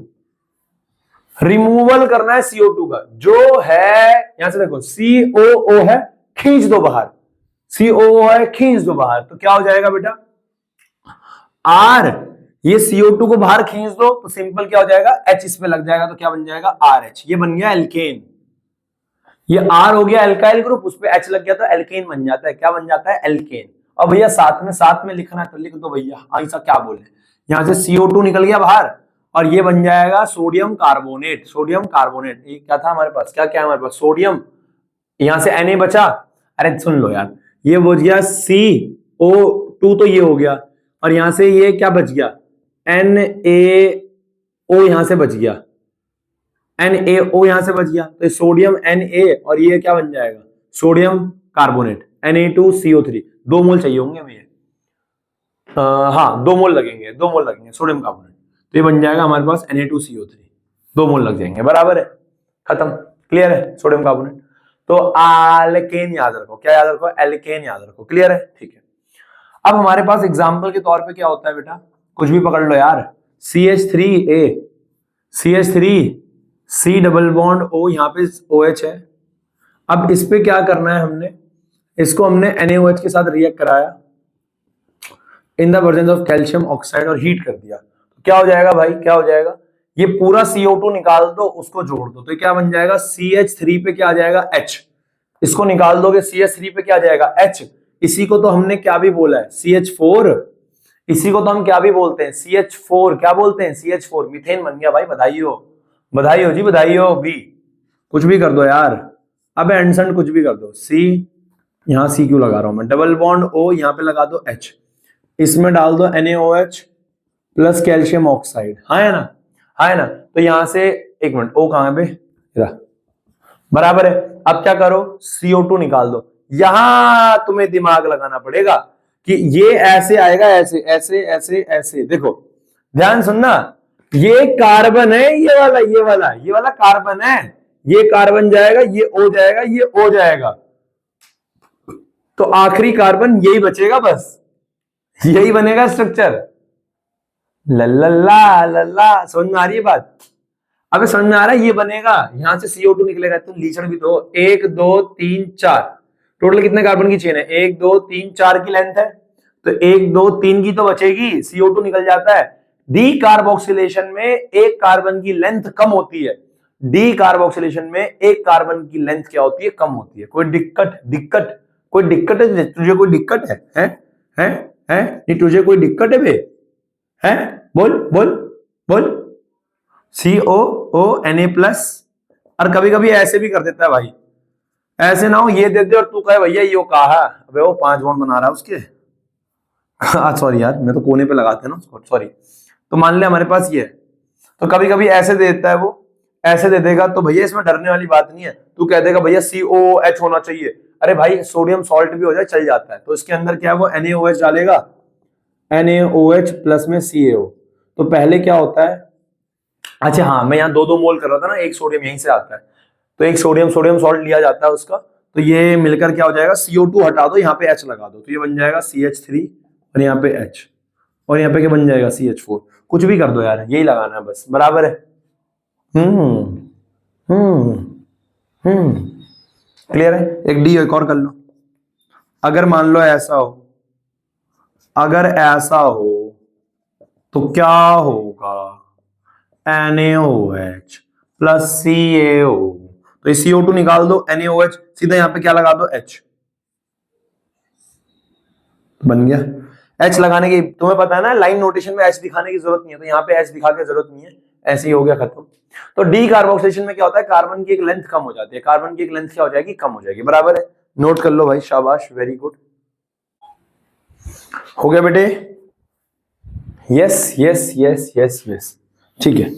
A: removal करना है CO2 का, जो है यहां से देखो COO है, खींच दो बाहर, COO है, खींच दो बाहर, तो क्या हो जाएगा बेटा? R, ये CO2 को बाहर खींच दो तो सिंपल क्या हो जाएगा, H इसमें लग जाएगा, तो क्या बन जाएगा, RH, ये बन गया एल्केन। ये R हो गया एल्काइल ग्रुप, उस पे H लग गया तो एल्केन बन जाता है, क्या बन जाता है, एल्केन। और भैया साथ में लिखना है तो लिख दो भैया, ऐसा क्या बोले, यहां से CO2 निकल गया बाहर और ये बन जाएगा सोडियम कार्बोनेट, सोडियम कार्बोनेट। ये क्या था हमारे पास, क्या क्या है हमारे पास, सोडियम, यहां से Na बचा, अरे सुन लो यार, ये बच गया CO2, तो ये हो गया, और यहां से ये क्या बच गया, NaO, यहां से बच गया, NaO यहां से बच गया, तो सोडियम Na और ये क्या बन जाएगा, सोडियम कार्बोनेट, Na2CO3, 2 मोल चाहिए होंगे हमें, हाँ 2 मोल लगेंगे, 2 मोल लगेंगे सोडियम कार्बोनेट, तो ये बन जाएगा हमारे पास Na2CO3, 2 मोल लग जाएंगे, बराबर है, खत्म, क्लियर है, सोडियम कार्बोनेट। तो एल्केन याद रखो, क्या याद रखो, एल्केन याद रखो, क्लियर है, ठीक है। अब हमारे पास एग्जाम्पल के तौर पे क्या होता है बेटा, कुछ भी पकड़ लो यार, CH3A, CH3, C double bond O, यहाँ पे OH है। अब इस पे क्या करना है, हमने इसको हमने NaOH के साथ रिएक्ट कराया इन the presence of calcium oxide और हीट कर दिया, तो क्या हो जाएगा भाई, क्या हो जाएगा, ये पूरा CO2 निकाल दो, उसको जोड़ दो, तो क्या बन जाएगा, CH3 पे क्या आ जाएगा, H, इसको निकाल दोगे, CH3 पे क्या आ जाएगा, H, इसी को तो हमने क्या भी बोला है, CH4, इसी को तो हम क्या भी बोलते हैं, CH4, क्या बोलते हैं, CH4, मीथेन बन गया भाई, बधाई हो, बधाई हो जी, बधाई हो भी, कुछ भी कर दो यार, अब एंड कुछ भी कर दो, C, यहां C क्यों लगा रहा हूं मैं, डबल बॉन्ड O, यहां पे लगा दो H, इसमें डाल दो NaOH प्लस कैल्शियम ऑक्साइड, हाँ है ना, हाँ है ना, तो यहां से एक मिनट, O कहां पे, बराबर है। अब क्या करो, CO2 निकाल दो, यहां तुम्हें दिमाग लगाना पड़ेगा कि ये ऐसे आएगा, ऐसे ऐसे ऐसे ऐसे, देखो ध्यान सुनना, ये कार्बन है, ये वाला कार्बन है, ये कार्बन जाएगा, ये O जाएगा, ये O जाएगा, तो आखिरी कार्बन यही बचेगा, बस यही बनेगा स्ट्रक्चर। लल्ला लल्ला, समझ में आ रही है बात, अबे समझ में आ रहा है, ये बनेगा, यहां से CO2 निकलेगा, तो लीचड़ भी दो, 1 2 3 4, टोटल कितने कार्बन की चेन है, 1 2 3 4 की लेंथ है, तो 1 2 3 की तो बचेगी, CO2 निकल जाता है। डीकार्बोक्सिलेशन में एक कार्बन की लेंथ कम होती है, डीकार्बोक्सिलेशन में एक कार्बन की लेंथ क्या होती है, कम होती है। कोई दिक्कत, कोई दिक्कत है तुझे, कोई दिक्कत है नहीं, तुझे कोई दिक्कत है बे, है, बोल बोल बोल, COO Na प्लस, और कभी कभी ऐसे भी कर देता है भाई, ऐसे ना हो ये दे दे और तू कहे भैया यो कहा है, अबे वो 5 बॉन्ड बना रहा है उसके, सॉरी यार, मैं तो कोने पे लगाते हैं ना उसको, सॉरी। तो मान लिया हमारे पास ये है, तो कभी कभी ऐसे दे देता है वो, ऐसे दे देगा, तो भैया इसमें डरने वाली बात नहीं है। तू कह देगा भैया COOH होना चाहिए, अरे भाई सोडियम सॉल्ट भी हो जाए चल जाता है। तो इसके अंदर क्या है, वो NaOH डालेगा, NaOH प्लस में CaO। तो पहले क्या होता है, अच्छा हाँ, मैं यहाँ 2-2 मोल कर रहा था ना, एक सोडियम यहीं से आता है, तो एक सोडियम सोडियम सॉल्ट लिया जाता है उसका, तो ये मिलकर क्या हो जाएगा, CO2 हटा दो, यहाँ पे H लगा दो, तो ये बन जाएगा CH3 और यहाँ पे H, और यहाँ पे क्या बन जाएगा CH4। कुछ भी कर दो यार, यही लगाना है बस, बराबर है। हम्म क्लियर है। एक डी एक और कर लो। अगर मान लो ऐसा हो, अगर ऐसा हो तो क्या होगा, NaOH प्लस CaO, तो CO2 निकाल दो, NaOH सीधा यहाँ पे क्या लगा दो, H, बन गया। H लगाने की तुम्हें पता है ना, लाइन नोटेशन में H दिखाने की जरूरत नहीं है, तो यहाँ पे H दिखा के जरूरत नहीं है, ऐसे ही हो गया खत्म। तो डी कार्बोक्सिलेशन में क्या होता है, कार्बन की एक लेंथ कम हो जाती है, कार्बन की एक लेंथ क्या हो जाएगी, कम हो जाएगी, बराबर है। नोट कर लो भाई, शाबाश, वेरी गुड, हो गया बेटे। Yes yes yes yes yes, ठीक है,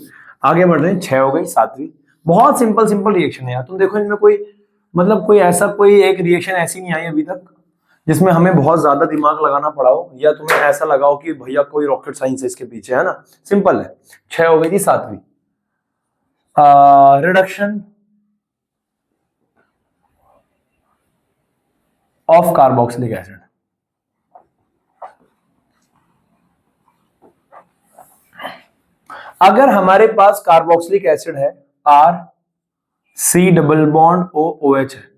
A: आगे बढ़ रहे हैं। 6 हो गई, 7वीं। बहुत सिंपल सिंपल रिएक्शन है यार, तुम देखो इनमें कोई मतलब कोई ऐसा कोई एक रिएक्शन ऐसी नहीं आई अभी तक जिसमें हमें बहुत ज्यादा दिमाग लगाना पड़ा हो, या तुम्हें ऐसा लगाओ कि भैया कोई रॉकेट साइंस है इसके पीछे, है ना, सिंपल है। 6 हो गई थी, 7वीं, रिडक्शन ऑफ कार्बोक्सिलिक एसिड। अगर हमारे पास कार्बोक्सिलिक एसिड है RC डबल बॉन्ड OOH है,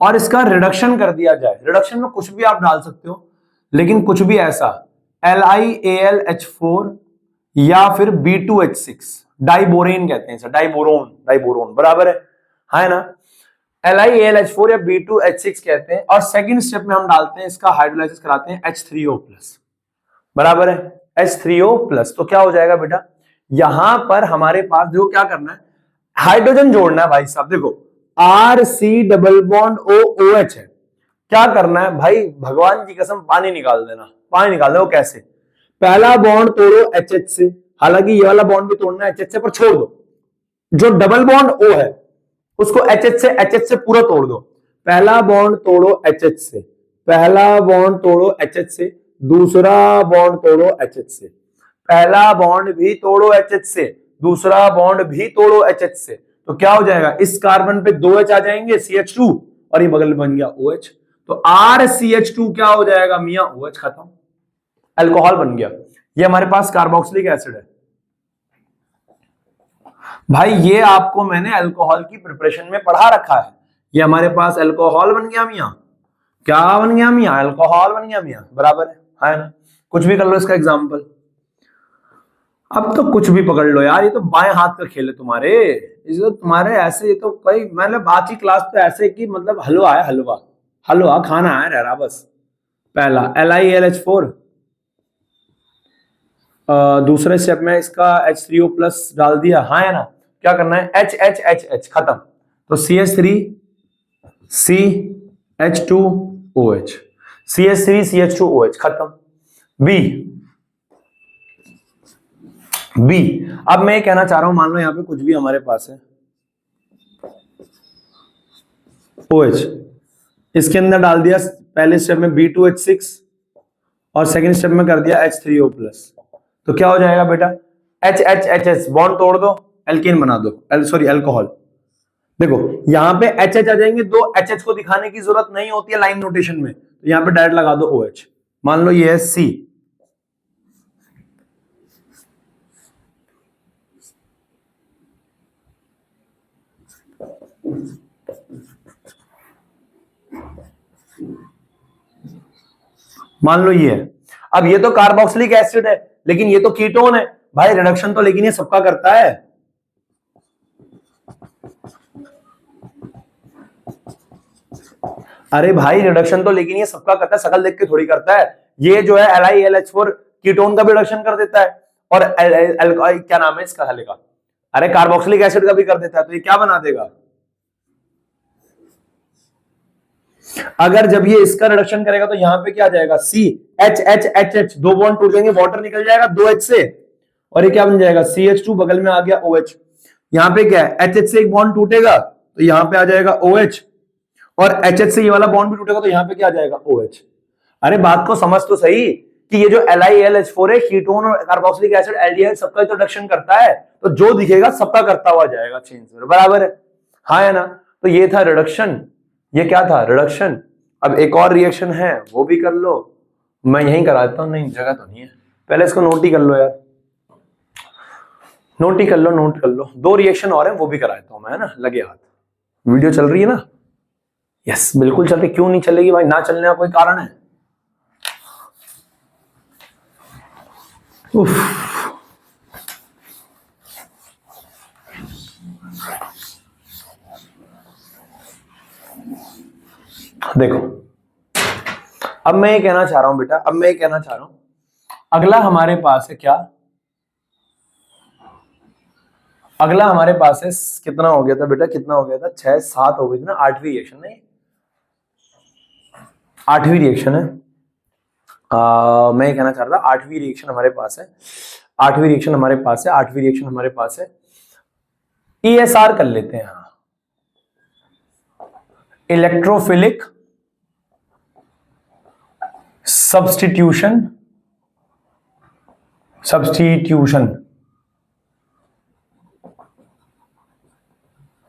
A: और इसका रिडक्शन कर दिया जाए, रिडक्शन में कुछ भी आप डाल सकते हो, लेकिन कुछ भी ऐसा LiAlH4 या फिर B2H6, डाइबोरेन कहते हैं इसे, डाइबोरोन, डाइबोरोन, बराबर है ना, LiAlH4 या B2H6 कहते हैं, और सेकंड स्टेप में हम डालते हैं इसका हाइड्रोलाइसिस कराते हैं H3O+, बराबर है, H3O+। तो क्या हो जाएगा बेटा, यहां पर हमारे पास जो क्या करना है, हाइड्रोजन जोड़ना है भाई साहब। देखो RC डबल बॉन्ड OOH है, क्या करना है भाई, भगवान की कसम पानी निकाल देना, पानी निकाल दो। कैसे, पहला बॉन्ड तोड़ो HH से, हालांकि ये वाला बॉन्ड भी तोड़ना है HH से, पर छोड़ दो, जो डबल बॉन्ड O है उसको HH से पूरा तोड़ दो। पहला बॉन्ड तोड़ो HH से, पहला बॉन्ड तोड़ो HH से, दूसरा बॉन्ड तोड़ो HH से, पहला बॉन्ड भी तोड़ो HH से, दूसरा बॉन्ड भी तोड़ो HH से, तो क्या हो जाएगा, इस कार्बन पे 2 H आ जाएंगे CH2, और ये बगल बन गया OH, तो RCH2 क्या हो जाएगा मियां, OH, खत्म, अल्कोहल बन गया। ये हमारे पास कार्बोक्सिलिक एसिड है भाई, ये आपको मैंने अल्कोहल की प्रिपरेशन में पढ़ा रखा है। ये हमारे पास अल्कोहल बन गया मियां, क्या बन गया मियां, अल्कोहल बन गया मियां, बराबर है ना। कुछ भी कर लो इसका एग्जाम्पल, अब तो कुछ भी पकड़ लो यार, ये तो बाएं हाथ का खेल है तुम्हारे, ये तो तुम्हारे ऐसे, ये तो कोई मतलब आज की क्लास तो ऐसे कि मतलब हलवा है, हलवा, हलवा खाना है रहा बस। पहला LiAlH4, दूसरे स्टेप में इसका H3O+ डाल दिया, हाँ है ना, क्या करना है, HH खत्म, तो CH3CH2OH, CH3CH2OH खत्म। बी, अब मैं ये कहना चाह रहा हूं, मान लो यहां पे कुछ भी हमारे पास है OH, इसके अंदर डाल दिया पहले स्टेप में B2H6 और सेकंड स्टेप में कर दिया H3O+, तो क्या हो जाएगा बेटा, HHHH, बॉन्ड तोड़ दो, एल्केन बना दो, सॉरी अल्कोहल। देखो यहां पे HH आ जाएंगे, 2 HH को दिखाने की जरूरत नहीं होती है लाइन नोटेशन में, तो यहां पे डायरेक्ट लगा दो OH। मान लो ये है C, मान लो ये है। अब ये तो कार्बोक्सिलिक एसिड है, लेकिन ये तो कीटोन है भाई, रिडक्शन तो लेकिन ये सबका करता है, अरे भाई रिडक्शन तो लेकिन ये सबका करता है, शकल देख के थोड़ी करता है। ये जो है LiAlH4 कीटोन का भी रिडक्शन कर देता है, और क्या नाम है इसका हले का, अरे कार्बोक्सिलिक एसिड का भी कर देता है, तो ये क्या बना देगा, अगर जब ये इसका रिडक्शन करेगा तो यहां पे क्या आ जाएगा, C H H H H, दो बॉन्ड टूट जाएंगे, वाटर निकल जाएगा 2H से, और ये क्या बन जाएगा CH2, बगल में आ गया OH। यहां पे क्या है, HH से एक बॉन्ड टूटेगा तो यहां पे आ जाएगा OH, और HH से ये वाला बॉन्ड भी टूटेगा तो यहां पे क्या आ जाएगा OH। अरे बात को समझ तो सही कि ये जो LiAlH4 है, कीटोन और कार्बोक्सिलिक एसिड एल्डिहाइड सबका तो रिडक्शन करता है, तो जो दिखेगा सबका करता हुआ जाएगा चेंज में, बराबर है, हाँ है ना। तो ये था रिडक्शन, ये क्या था, रिडक्शन। अब एक और रिएक्शन है वो भी कर लो, मैं यहीं कराता हूं, नहीं जगह तो नहीं है, पहले इसको नोट ही कर लो यार, नोट ही कर लो, नोट कर लो। दो रिएक्शन और है वो भी कराता हूं मैं, है ना, लगे हाथ। वीडियो चल रही है ना, यस बिल्कुल चल रही, क्यों नहीं चलेगी भाई, ना चलने का कोई कारण है। उफ। देखो अब मैं ये कहना चाह रहा हूं बेटा, अब मैं ये कहना चाह रहा हूं, अगला हमारे पास है क्या, अगला हमारे पास है, कितना हो गया था बेटा, कितना हो गया था, 6 7 हो गई थी ना, 8वीं रिएक्शन नहीं, 8वीं रिएक्शन है। मैं ये कहना चाह रहा था 8वीं रिएक्शन हमारे पास है, 8वीं रिएक्शन हमारे पास है, 8वीं रिएक्शन हमारे पास है, ESR कर लेते हैं, हाँ, इलेक्ट्रोफिलिक सब्स्टिट्यूशन, सब्स्टिट्यूशन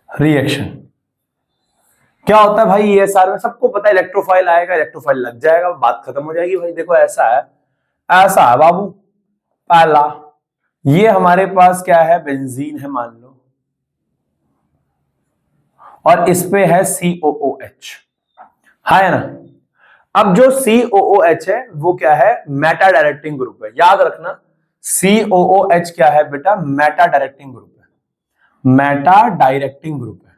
A: रिएक्शन। क्या होता है भाई ESR में, सबको पता है, इलेक्ट्रोफाइल आएगा, इलेक्ट्रोफाइल लग जाएगा, बात खत्म हो जाएगी भाई। देखो ऐसा है, ऐसा है बाबू, पहला ये हमारे पास क्या है, बेंजीन है मान लो, और इस पे है COOH, है ना। अब जो COOH है वो क्या है, मेटा डायरेक्टिंग ग्रुप है, याद रखना COOH क्या है बेटा, मेटा डायरेक्टिंग ग्रुप है, मेटा डायरेक्टिंग ग्रुप है।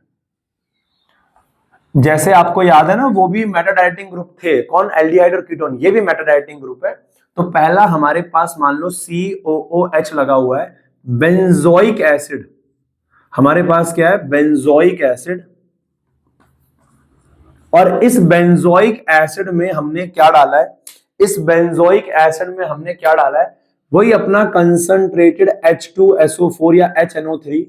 A: जैसे आपको याद है ना, वो भी मेटा डायरेक्टिंग ग्रुप थे, कौन, एल्डिहाइड और कीटोन, ये भी मेटा डायरेक्टिंग ग्रुप है। तो पहला हमारे पास मान लो COOH लगा हुआ है, बेंजोइक एसिड, हमारे पास क्या है, बेंजोइक एसिड, और इस बेंजोइक एसिड में हमने क्या डाला है, इस बेंजोइक एसिड में हमने क्या डाला है, वही अपना कंसंट्रेटेड H2SO4 या HNO3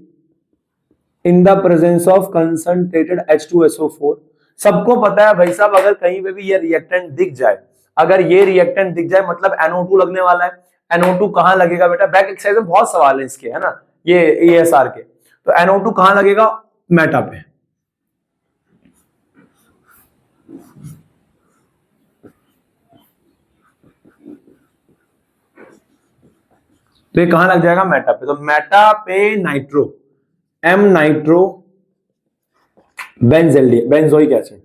A: in the presence of concentrated H2SO4। सबको पता है भाई साहब, अगर कहीं पे भी ये रिएक्टेंट दिख जाए, अगर ये रिएक्टेंट दिख जाए मतलब NO2 लगने वाला है। NO2 कहां लगेगा बेटा, बैक एक्सरसाइज में बहुत सवाल है इसके, है ना, ये ESR के। तो NO2 कहां लगेगा, मेटा पे। तो ये कहां लग जाएगा, मेटा पे। तो मेटा पे nitro, M nitro benzoic acid,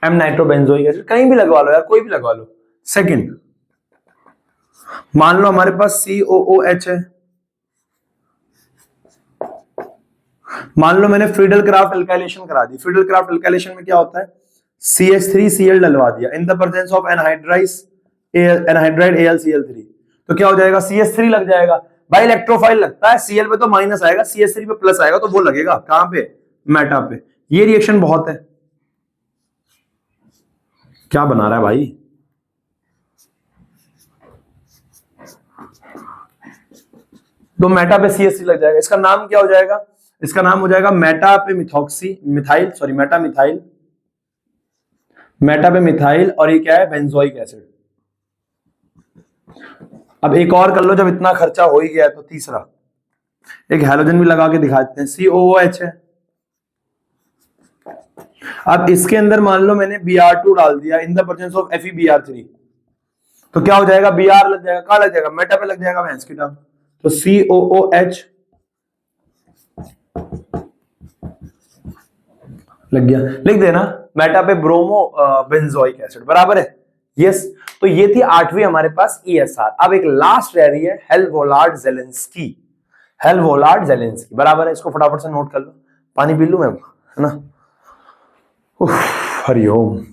A: M nitro benzoic acid, कहीं भी लगवा लो यार, कोई भी लगवा लो। सेकंड, मान लो हमारे पास COOH है, मान लो मैंने फ्रीडल क्राफ्ट एल्काइलेशन करा दी। फ्रीडल क्राफ्ट एल्काइलेशन में क्या होता है, CH3Cl डलवा दिया इन the presence of anhydride AlCl3, तो क्या हो जाएगा, CH3 लग जाएगा भाई। इलेक्ट्रोफाइल लगता है, Cl पे तो माइनस आएगा, CH3 पे प्लस आएगा, तो वो लगेगा कहां पे, मेटा पे। ये रिएक्शन बहुत है, क्या बना रहा है भाई, तो मेटा पे CH3 लग जाएगा। इसका नाम क्या हो जाएगा, इसका नाम हो जाएगा मेटा पे methoxy methyl, sorry Meta methyl, Meta पे मिथाइल, और ये क्या है, बेंजोइक एसिड। अब एक और कर लो, जब इतना खर्चा हो ही गया है, तो तीसरा एक हैलोजन भी लगा के दिखाते हैं, COOH है। अब इसके अंदर मान लो मैंने Br2 डाल दिया इन द प्रेजेंस ऑफ FeBr3, तो क्या हो जाएगा, Br लग जाएगा, कहां लग जाएगा, मेटा पे लग जाएगा भैंस की टांग। तो COOH लग गया, लिख देना मेटा पे ब्रोमो बेंजोइक एसिड, बराबर है, यस। तो ये थी 8वीं हमारे पास ESR। अब एक लास्ट रह रही है हेलवोलार्ड जेलेंस्की, हेलवोलार्ड जेलेंस्की, बराबर है, इसको फटाफट से नोट कर लो। पानी पी लूं मैं, है ना, हरिओम।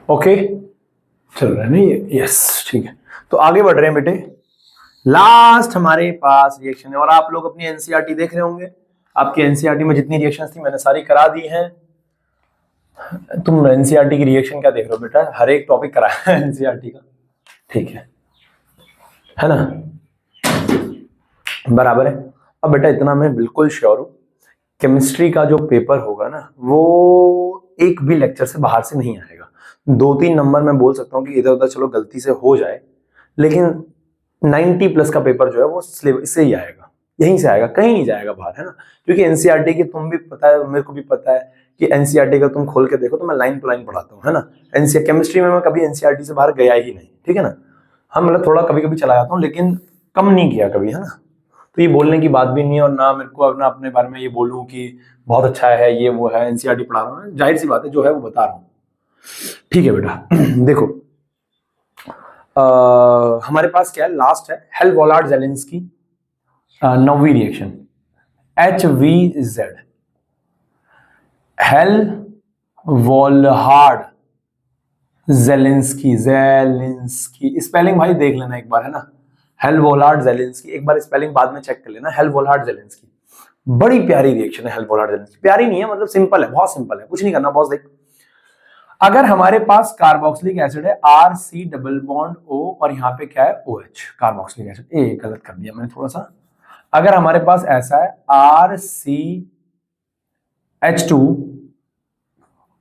A: ओके चल रहा है नहीं ये, यस ठीक है। तो आगे बढ़ रहे हैं बेटे, लास्ट हमारे पास रिएक्शन है, और आप लोग अपनी एनसीईआरटी देख रहे होंगे, आपकी एनसीईआरटी में जितनी रिएक्शंस थी मैंने सारी करा दी हैं। तुम एनसीईआरटी की रिएक्शन क्या देख रहे हो बेटा, हर एक टॉपिक कराया है एनसीईआरटी का, ठीक है ना, बराबर है। अब बेटा इतना मैं बिल्कुल श्योर हूं, केमिस्ट्री का जो पेपर होगा ना वो एक भी लेक्चर से बाहर से नहीं आएगा। 2-3 नंबर मैं बोल सकता हूँ कि इधर उधर चलो गलती से हो जाए, लेकिन 90+ का पेपर जो है वो सिलेबस से ही आएगा, यहीं से आएगा, कहीं नहीं जाएगा बाहर, है ना। क्योंकि एनसीईआरटी की तुम भी पता है, मेरे को भी पता है कि एनसीईआरटी का तुम खोल के देखो तो मैं लाइन टू लाइन पढ़ाता हूँ, है ना। एनसीईआरटी केमिस्ट्री में मैं कभी एनसीईआरटी से बाहर गया ही नहीं, ठीक है ना। हाँ मतलब थोड़ा कभी कभी चला जाता हूँ, लेकिन कम नहीं किया कभी, है ना। तो ये बोलने की बात भी नहीं है, और ना मेरे को अपना अपने बारे में ये बोलूं कि बहुत अच्छा है ये वो है, एनसीईआरटी पढ़ा रहा हूँ, जाहिर सी बात है जो है वो बता रहा हूँ, ठीक है बेटा। देखो हमारे पास क्या है, लास्ट है हेल वॉलार्ड जेलेंस्की 9वीं reaction HVZ, Hell Volhard Zelinsky, spelling भाई देख लेना एक बार, है ना। हेल वॉलहार्ड जेलेंस्की, एक बार स्पेलिंग बाद में चेक कर लेना, हेल वॉलहार्ड जेलेंस्की। बड़ी प्यारी रिएक्शन है हेल वॉलहार्ड जेलेंस्की, प्यारी नहीं है मतलब सिंपल है, बहुत सिंपल है, कुछ नहीं करना बॉस। देख अगर हमारे पास कार्बोक्सिलिक एसिड है RC डबल बॉन्ड O और यहाँ पे क्या है OH, कार्बोक्सिलिक एसिड, ए गलत कर दिया मैंने थोड़ा सा। अगर हमारे पास ऐसा है RCH2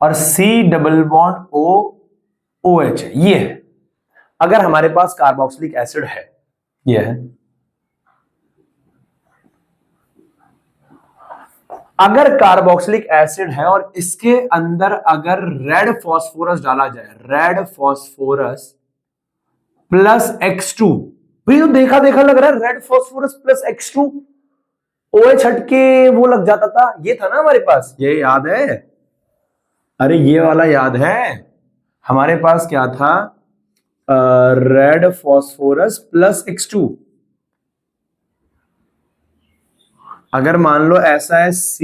A: और C डबल बॉन्ड OH है, ये है। अगर हमारे पास कार्बोक्सिलिक एसिड है, ये है। अगर कार्बोक्सिलिक एसिड है और इसके अंदर अगर रेड फॉस्फोरस डाला जाए, रेड फॉस्फोरस प्लस X2, भाई तो देखा देखा लग रहा है, red phosphorus plus X2, OH हटके वो लग जाता था, ये था ना हमारे पास, ये याद है, अरे ये वाला याद है, हमारे पास क्या था, रेड फॉस्फोरस प्लस X2। अगर मान लो ऐसा है RC,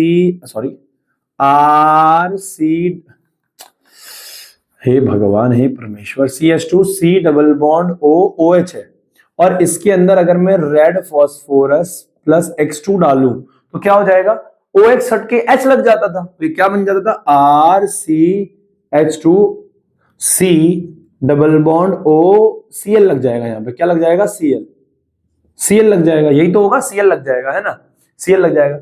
A: हे भगवान हे परमेश्वर, CH2 C double bond OH है, और इसके अंदर अगर मैं रेड फॉस्फोरस प्लस X2 डालूं तो क्या हो जाएगा, OH हट के H लग जाता था, तो ये क्या बन जाता था, RCH2 C double bond OCl लग जाएगा, यहां पे क्या लग जाएगा, Cl लग जाएगा, यही तो होगा, Cl लग जाएगा, है ना, Cl लग जाएगा।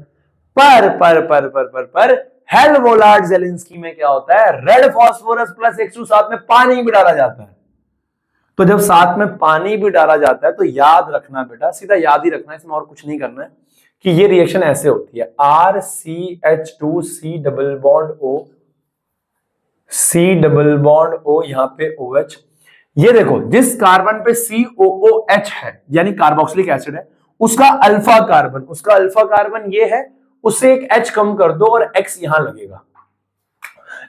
A: पर हेल वॉलहार्ड जेलेंस्की में क्या होता है, रेड फॉस्फोरस प्लस X2 साथ में पानी भी डाला जाता है। तो जब साथ में पानी भी डाला जाता है तो याद रखना बेटा, सीधा याद ही रखना है, इसमें और कुछ नहीं करना है, कि ये रिएक्शन ऐसे होती है, RCH2C double bond O, C double bond O, यहां पे OH। ये देखो जिस कार्बन पे COOH है यानी कार्बोक्सिलिक एसिड है, उसका अल्फा कार्बन ये है, उससे एक H कम कर दो और X यहां लगेगा।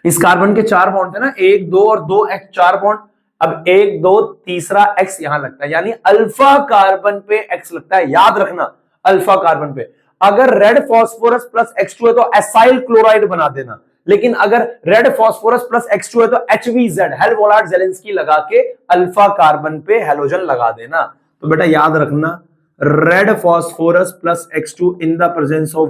A: इस कार्बन के 4 बॉन्ड थे ना, 1 2 और 2 X, 4 बॉन्ड, अब 1 2 तीसरा X यहां लगता है, यानी अल्फा कार्बन पे X लगता है, याद रखना अल्फा कार्बन पे। अगर रेड फॉस्फोरस प्लस X2 है तो एसाइल क्लोराइड बना देना, लेकिन अगर रेड फॉस्फोरस प्लस X2 है तो HVZ, हेल वॉलहार्ड जेलेंस्की लगा के अल्फा कार्बन पे हेलोजन लगा देना। तो बेटा याद रखना, red phosphorus plus X2 in the presence of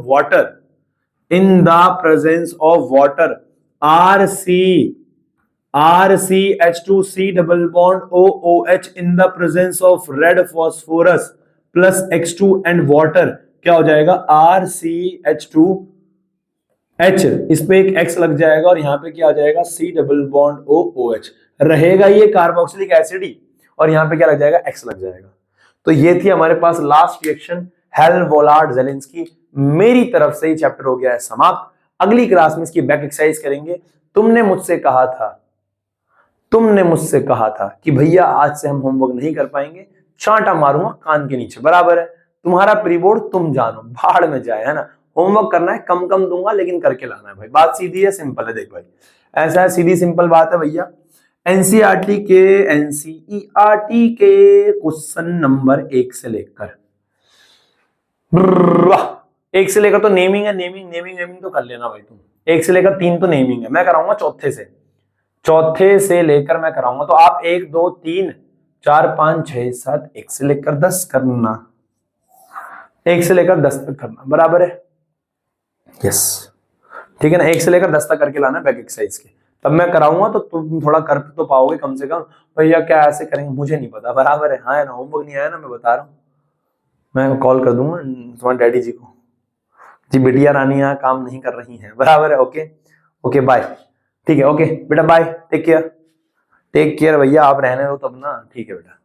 A: water, RCH2C double bond OOH in the presence of red phosphorus plus X2 and water, क्या हो जाएगा, RCH2H, इस पे एक X लग जाएगा और यहां पे क्या आ जाएगा, C डबल बॉन्ड OOH, रहेगा ये कार्बोक्सिलिक एसिड ही, और यहां पे क्या लग जाएगा, X लग जाएगा। तो ये थी हमारे पास last reaction hello Volhard Zelensky. मेरी तरफ से ही चैप्टर हो गया है समाप्त। अगली क्लास में इसकी बैक एक्सरसाइज करेंगे। तुमने मुझसे कहा था कि भैया आज से हम होमवर्क नहीं कर पाएंगे, चांटा मारूंगा कान के नीचे, बराबर है, तुम्हारा प्री बोर्ड तुम जानो, भाड़ में जाए, है ना। होमवर्क करना है, कम कम दूंगा लेकिन करके लाना है भाई, बात सीधी है, सिंपल है। देख भाई ऐसा है, सीधी सिंपल बात है भैया। एनसीईआरटी के क्वेश्चन नंबर 1 से लेकर तो नेमिंग है, नेमिंग तो कर लेना भाई तुम। 1 से लेकर 3 तो नेमिंग है, मैं कराऊंगा चौथे से लेकर मैं कराऊंगा। तो आप 1 2 3 4 5 6 7 1 से लेकर 10 करना, 1 से लेकर 10 तक करना, बराबर है। यस, ठीक है ना, 1 से लेकर 10 तक करके लाना बैक एक्सरसाइज के, तब मैं कराऊंगा तो तुम थोड़ा कर तो पाओगे कम से कम। भैया क्या ऐसे करेंगे, मुझे नहीं पता, बराबर है, हाँ है ना, होमवर्क नहीं आया ना, मैं बता रहा हूँ, मैं कॉल कर दूंगा तुम्हारे डैडी जी को, जी बिटिया रानी यहाँ काम नहीं कर रही हैं, बराबर है, ओके ओके बाय, ठीक है, ओके बेटा bye, take care, take care भैया, आप रहने दो तब ना, ठीक है बेटा।